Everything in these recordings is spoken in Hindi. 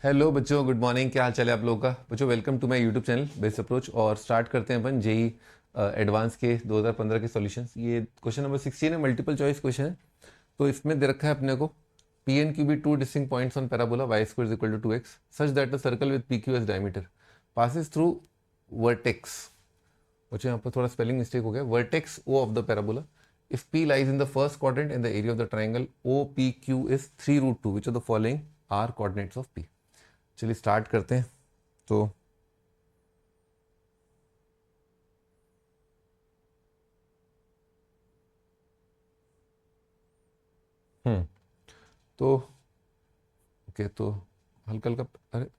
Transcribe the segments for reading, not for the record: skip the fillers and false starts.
हेलो बच्चों, गुड मॉर्निंग। क्या हाल चाल है आप लोगों का? बच्चों welcome to my YouTube channel best approach. और स्टार्ट करते हैं अपन जेई एडवांस के 2015 के सॉल्यूशंस। ये क्वेश्चन नंबर 16 है, मल्टीपल चॉइस क्वेश्चन है। तो इसमें दे रखा है अपने को P and Q be two distinct points on parabola y square is equal to 2x such that a circle with P Q as diameter passes through vertex. बच्चों यहाँ पर थोड़ा स्पेलिंग मिस्टेक हो गया। Vertex O of the parabola if p lies in the first quadrant and the area of the triangle OPQ is 3√2, which of the following are coordinates of p? चलिए स्टार्ट करते हैं। तो हम्म तो ओके, तो हल्का हल्का, अरे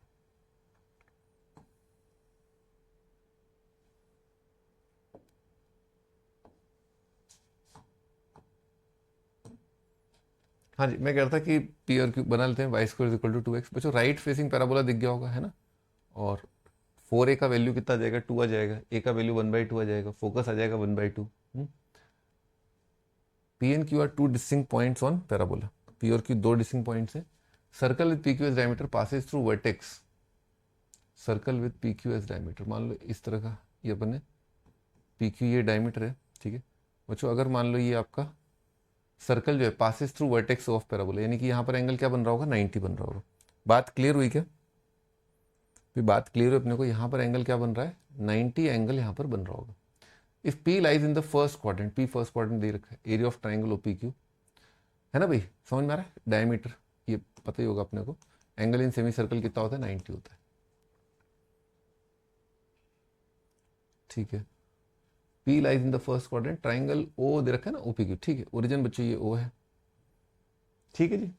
हाँ जी, मैं कह रहा था कि पी और क्यू बना लेते हैं। Y square equal to 2x। बच्चों राइट फेसिंग पैराबोला दिख गया होगा, है ना? और 4a का वैल्यू कितना आ जाएगा? 2 आ जाएगा। a का वैल्यू 1/2 आ जाएगा। फोकस आ जाएगा 1/2। P and Q are two distinct points on parabola. P और क्यू दो डिस्टिंक्ट पॉइंट्स है। Circle with P Q as diameter passes through vertex. Circle with P Q as diameter, मान लो इस तरह का ये अपन ने पी क्यू ये डायमीटर है, ठीक है बच्चों। अगर मान लो ये आपका सर्कल जो है passes through vertex of parabola, यानी कि यहाँ पर एंगल क्या बन रहा होगा? 90 बन रहा होगा। बात क्लियर हुई क्या? फिर बात क्लियर है अपने को। यहाँ पर एंगल क्या बन रहा है? 90 एंगल यहाँ पर बन रहा होगा। If P lies in the first quadrant, P first quadrant दे रखा है, area of triangle O P Q, है ना भाई? समझ में आ रहा है? डायमीटर ये पता ही होगा अपने को। एंगल इन सेमी सर्कल कितना होता है? 90 होता है, ठीक है। P lies in the first quadrant, triangle O दे रखा है ना, ओपी क्यू, ठीक है। ओरिजिन बच्चों ये ओ है, ठीक है जी।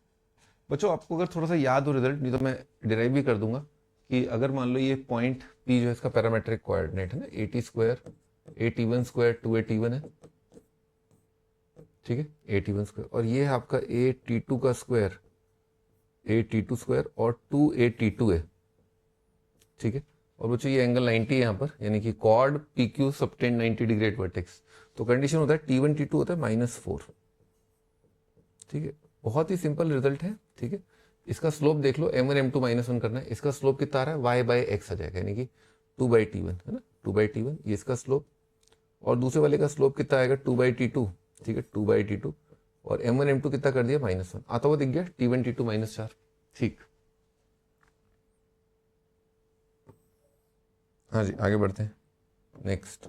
बच्चों आपको अगर थोड़ा सा याद हो रिजल्ट, नहीं तो मैं डिराइव भी कर दूंगा कि अगर मान लो ये पॉइंट पी जो है इसका पैरामेट्रिक कोऑर्डिनेट है ना, 80 स्क्वायर 81 स्क्वायर 281 है, ठीक है। 81 स्क्वायर और ये है आपका ए टी टू का square, a t two square और 2a T2 है, ठीक है। और बच्चों ये एंगल 90 है यहाँ पर, यानी कि chord P Q subtend 90 degree at vertex. तो कंडीशन होता है T1 T2 होता है -4, ठीक है। बहुत ही सिंपल रिजल्ट है, ठीक है। इसका स्लोप देख लो, m1 m2 -1 करना है। इसका स्लोप कितना आ रहा है? y/x आ जाएगा, यानी कि 2/T1, है ना? 2/T1 ये इसका स्लोप। और दूसरे वाले का स्लोप कितना आएगा? 2/T2, ठीक है। 2/T2 और m1 m2 कितना कर दिया? -1 आता हुआ दिख गया। T1 T2 -4, ठीक। हाँ जी, आगे बढ़ते हैं नेक्स्ट।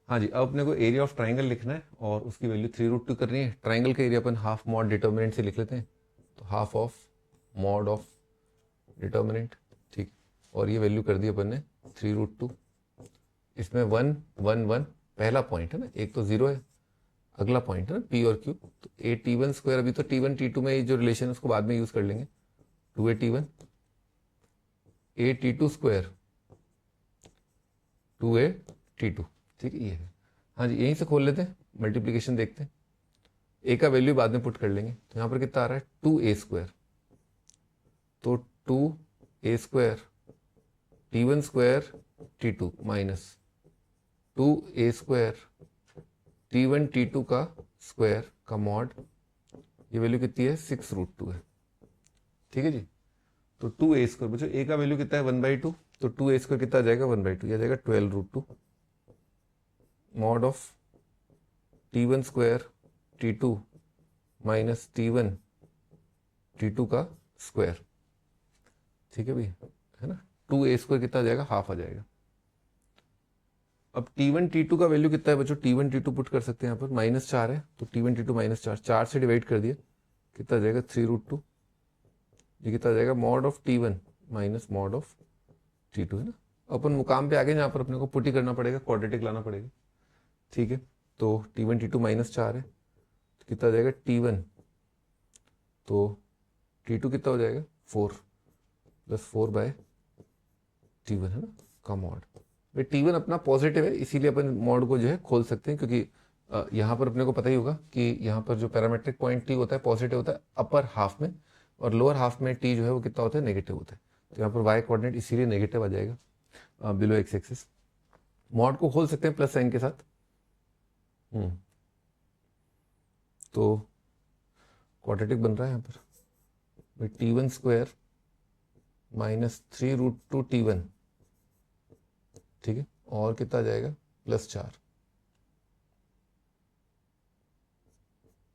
हाँ जी, अब अपने को एरिया ऑफ ट्राइंगल लिखना है और उसकी वैल्यू 3√2 करनी है। ट्राइंगल का एरिया अपन हाफ मॉड डिटर्मिनेंट से लिख लेते हैं। तो half of mod of determinant, ठीक। और ये वैल्यू कर दी अपन ने 3√2। इसमें 1 1 1 पहला पॉइंट है ना, एक तो जीरो है। अगला पॉइंट है ना पी और क्यू, तो ए टी वन स्क्वायर, अभी तो T1 T2 में जो रिलेशन है उसको बाद में यूज कर लेंगे। 2a T1 a T2 square 2a T2, ठीक है ये है। हाँ जी, यहीं से खोल लेते हैं, मल्टीप्लीकेशन देखते हैं। ए का वैल्यू बाद में पुट कर लेंगे। तो यहाँ पर कितना आ रहा है? 2a स्क्वायर, तो 2a square T1 square T2 minus 2a square T1 T2 का स्क्वायर का मॉड, ये वैल्यू कितनी है? 6√2 है, ठीक है जी। तो 2a स्क्वायर, बच्चों a का वैल्यू कितना है? 1/2, तो 2a स्क्वायर कितना आ जाएगा? 1/2, यह आ जाएगा 12√2 mod of T1 square T2 minus T1 T2 का स्क्वायर, ठीक है भाई, है ना। 2a स्क्वायर कितना आ जाएगा? हाफ आ जाएगा। अब T1 T2 का वैल्यू कितना है बच्चों? T1 T2 पुट कर सकते हैं यहाँ पर, -4 है तो T1 T2 -4, 4 से डिवाइड कर दिया, कितना आ जाएगा? 3√2। ये कितना आ जाएगा? Mod of T1 minus mod of T2, है ना। अपन मुकाम पे आगे, यहाँ पर अपने को पुट ही करना पड़ेगा, क्वाड्रेटिक लाना पड़ेगा, ठीक है। तो T1 T2 -4 है, तो कितना आ जाएगा? T1, तो T2 कितना हो जाएगा? 4 + 4/T1, है ना, का मॉड। भाई T1 अपना पॉजिटिव है, इसीलिए अपन मॉड को जो है खोल सकते हैं, क्योंकि यहाँ पर अपने को पता ही होगा कि यहाँ पर जो पैरामेट्रिक पॉइंट T होता है पॉजिटिव होता है अपर हाफ में, और लोअर हाफ में T जो है वो कितना होता है? नेगेटिव होता है। तो यहाँ पर वाई कोऑर्डिनेट इसीलिए नेगेटिव आ जाएगा बिलो एक्स एक्सिस। मॉड को खोल सकते हैं प्लस साइन के साथ। तो क्वाड्रेटिक बन रहा है यहाँ पर भाई। T1 स्क्वायर -3√2t1, ठीक है, और कितना आ जाएगा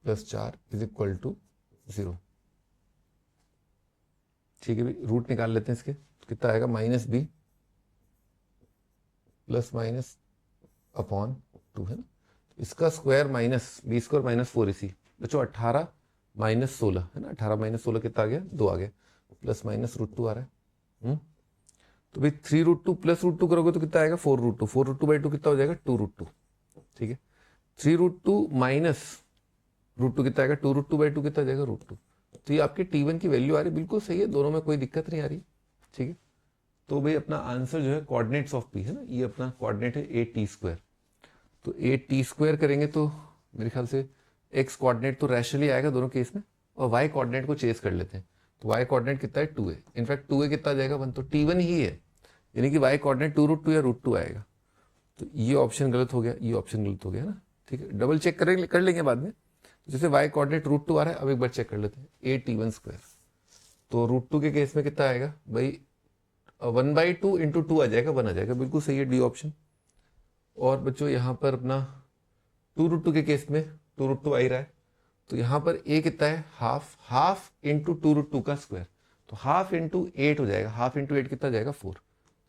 +4 इज इक्वल टू 0। ठीक है भाई, रूट निकाल लेते हैं इसके, तो कितना आएगा -b ± अपॉन 2 है ना, इसका स्क्वायर -b² -4 इसी बच्चों 18 -16 है ना, 18 -16 कितना आ गया 2 आ गया, ±√2 आ रहा है। तो भाई 3√2 +√2 करोगे तो कितना आएगा 4√2, 4√2/2 कितना हो जाएगा 2√2, ठीक है। 3√2 -√2 कितना आएगा 2√2/2 कितना आ जाएगा √2। तो ये आपके t1 की वैल्यू आ रही है, बिल्कुल सही है, दोनों में कोई दिक्कत नहीं आ रही, ठीक है। तो भाई अपना आंसर जो है कोऑर्डिनेट्स ऑफ p है ना, ये अपना कोऑर्डिनेट है at²। तो at² करेंगे तो मेरे ख्याल से x कोऑर्डिनेट तो रैशनली आएगा दोनों केस में, और y कोऑर्डिनेट को चेस कर लेते हैं। तो y कोऑर्डिनेट कितना है 2a, इनफैक्ट 2a कितना आ जाएगा 1, तो t1 ही है, यानी कि y कोऑर्डिनेट 2√2 या √2 आएगा। तो ये ऑप्शन गलत हो गया, ये ऑप्शन गलत हो गया ना, ठीक है। डबल चेक कर लेंगे बाद में। जैसे y कोऑर्डिनेट √2 आ रहा है, अब एक बार चेक कर लेते हैं at²। तो √2 के केस में कितना आएगा भाई 1/2 इंटू 2 आ जाएगा, 1 आ जाएगा, बिल्कुल सही है डी ऑप्शन। और बच्चों यहाँ पर अपना 2√2 के केस में 2√2 आ ही रहा है, तो यहाँ पर a कितना है हाफ इंटू 2√2 का स्क्वायर, तो हाफ इंटू 8 हो जाएगा, हाफ इंटू 8 कितना जाएगा 4,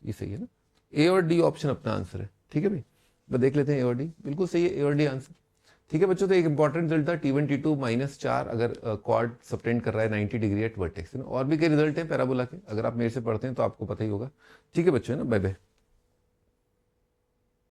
ये सही है ना। ए और डी ऑप्शन अपना आंसर है, ठीक है भाई। तो देख लेते हैं ए और डी, बिल्कुल सही है ए और डी आंसर, ठीक है बच्चों। तो एक इंपॉर्टेंट रिजल्ट था t1 t2 -4 अगर क्वाड सबटेंड कर रहा है 90 डिग्री एट वर्टेक्स, और भी कई रिजल्ट हैं पैराबोला के, अगर आप मेरे से पढ़ते हैं तो आपको पता ही होगा, ठीक है बच्चों, है ना। Bye bye.